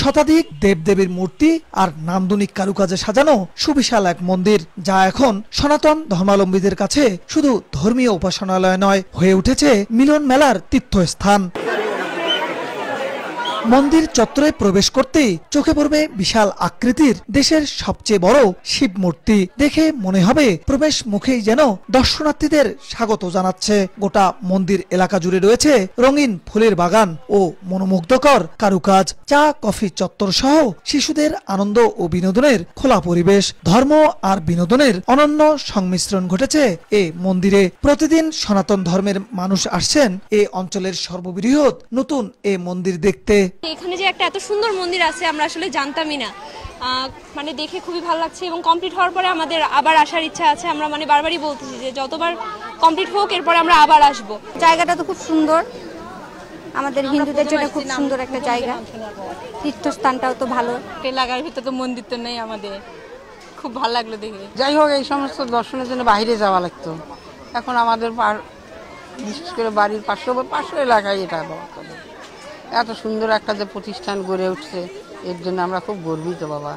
শতাধিক দেবদেবীর মূর্তি আর নান্দনিক কারুকাজে সাজানো সুবিশাল এক মন্দির, যা এখন সনাতন ধর্মাবলম্বীদের কাছে শুধু ধর্মীয় উপাসনালয় নয়, হয়ে উঠেছে মিলন মেলার তীর্থস্থান। মন্দির চত্বরে প্রবেশ করতেই চোখে পড়বে বিশাল আকৃতির দেশের সবচেয়ে বড় শিব মূর্তি। দেখে মনে হবে প্রবেশ মুখেই যেন দর্শনার্থীদের স্বাগত জানাচ্ছে। গোটা মন্দির এলাকা জুড়ে রয়েছে রঙিন ফুলের বাগান ও মনোমুগ্ধকর কারুকাজ। চা কফি চত্বর সহ শিশুদের আনন্দ ও বিনোদনের খোলা পরিবেশ। ধর্ম আর বিনোদনের অনন্য সংমিশ্রণ ঘটেছে এই মন্দিরে। প্রতিদিন সনাতন ধর্মের মানুষ আসছেন এই অঞ্চলের সর্ববৃহৎ নতুন এই মন্দির দেখতে। এখানে যে একটা এত সুন্দর মন্দির আছে আমরা আসলে জানতামই না, মানে দেখে খুবই ভালো লাগছে এবং কমপ্লিট হওয়ার পরে আমাদের আবার আসার ইচ্ছা আছে। আমরা মানে বারবারই বলতেছি যে যতবার কমপ্লিট হোক এরপরে আমরা আবার আসব। জায়গাটা তো খুব সুন্দর, আমাদের হিন্দুদের জন্য খুব সুন্দর একটা জায়গা, তীর্থস্থানটাও তো ভালো। এলাকার ভিতরে তো মন্দির তো নেই, আমাদের খুব ভালো লাগলো দেখে। যাই হোক, এই সমস্ত দর্শনের জন্য বাইরে যাওয়া লাগতো, এখন আমাদের বিশেষ করে বাড়ির পাশে এলাকায় এটা এত সুন্দর একটা যে প্রতিষ্ঠান গড়ে উঠছে, এর জন্য আমরা খুব গর্বিত বাবা।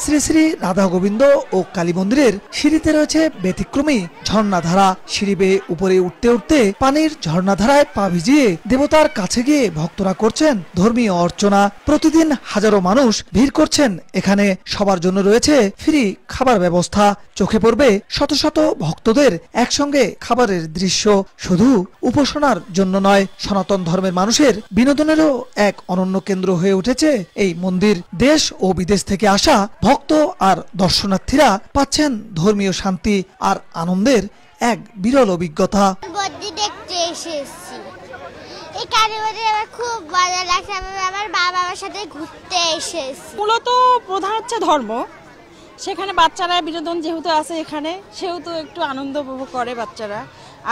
শ্রী শ্রী রাধা গোবিন্দ ও কালী মন্দিরের সিঁড়িতে রয়েছে ব্যতিক্রমী ঝর্ণাধারা। সিঁড়ি বেয়ে উপরে উঠতে উঠতে পানির ঝর্ণাধারায় পা ভিজিয়ে দেবতার কাছে গিয়ে ভক্তরা করছেন ধর্মীয় অর্চনা। প্রতিদিন হাজারো মানুষ ভিড় করছেন এখানে। সবার জন্য রয়েছে ফ্রি খাবার ব্যবস্থা। চোখে পড়বে শত শত ভক্তদের একসঙ্গে খাবারের দৃশ্য। শুধু উপাসনার জন্য নয়, সনাতন ধর্মের মানুষের বিনোদনেরও এক অনন্য কেন্দ্র হয়ে উঠেছে এই মন্দির। দেশ ও বিদেশ থেকে আসা ভক্ত আর দর্শনার্থীরা পাচ্ছেন ধর্মীয় শান্তি আর আনন্দের এক বিরল অভিজ্ঞতা। দেখতে এসেছি, এই কালীবাড়ি আমার খুব ভালো লাগছে। আমি আমার বাবার সাথে ঘুরতে এসেছি। মূলত প্রধান হচ্ছে ধর্ম, সেখানে বাচ্চারা বিনোদন যেহেতু আছে এখানে, সেহেতু একটু আনন্দ উপভোগ করে বাচ্চারা।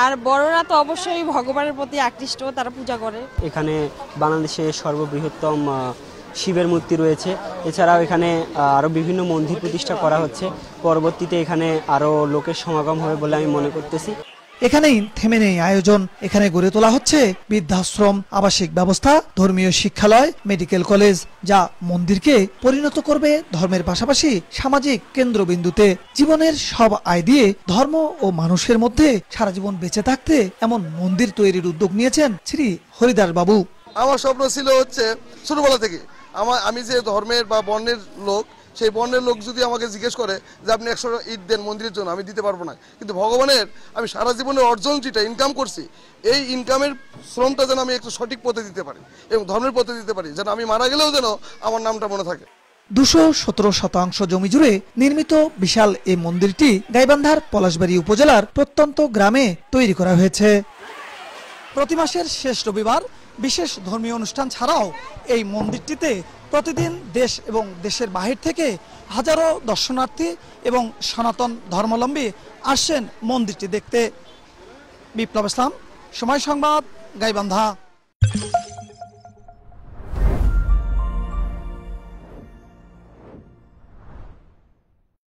আর বড়রা তো অবশ্যই ভগবানের প্রতি আকৃষ্ট, তারা পূজা করে। এখানে বাংলাদেশের সর্ববৃহত্তম শিবের মূর্তি রয়েছে। এছাড়াও এখানে আরও বিভিন্ন মন্দির প্রতিষ্ঠা করা হচ্ছে। পরবর্তীতে এখানে আরও লোকের সমাগম হবে বলে আমি মনে করতেছি। এখানেই থেমে নেই আয়োজন। এখানে গড়ে তোলা হচ্ছে বৃদ্ধাশ্রম, আবাসিক ব্যবস্থা, ধর্মীয় শিক্ষালয়, মেডিকেল কলেজ, যা মন্দিরকে পরিণত করবে ধর্মের পাশাপাশি সামাজিক কেন্দ্রবিন্দুতে। জীবনের সব আয় দিয়ে ধর্ম ও মানুষের মধ্যে সারা জীবন বেঁচে থাকতে এমন মন্দির তৈরির উদ্যোগ নিয়েছেন শ্রী হরিদাস বাবু। আমার স্বপ্ন ছিল হচ্ছে ছোটবেলা থেকে আমি যে ধর্মের বা বর্ণের লোক, সেই বর্ণের লোক যদি আমাকে জিজ্ঞেস করে যে আপনি 100 ইট দেন মন্দিরের জন্য, আমি দিতে পারবো না। কিন্তু ভগবানের আমি সারা জীবনের অর্জন যেটা ইনকাম করছি, এই ইনকামের শ্রমটা যেন আমি একটু সঠিক পথে দিতে পারি এবং ধর্মের পথে দিতে পারি, যেন আমি মারা গেলেও যেন আমার নামটা মনে থাকে। 217 জমি জুড়ে নির্মিত বিশাল এই মন্দিরটি গাইবান্ধার পলাশবাড়ী উপজেলার প্রত্যন্ত গ্রামে তৈরি করা হয়েছে। প্রতি মাসের শেষ রবিবার বিশেষ ধর্মীয় অনুষ্ঠান ছাড়াও এই মন্দিরটিতে প্রতিদিন দেশ এবং দেশের বাহির থেকে হাজারো দর্শনার্থী এবং সনাতন ধর্মাবলম্বী আসছেন মন্দিরটি দেখতে। বিপ্লব ইসলাম, সময় সংবাদ, গাইবান্ধা।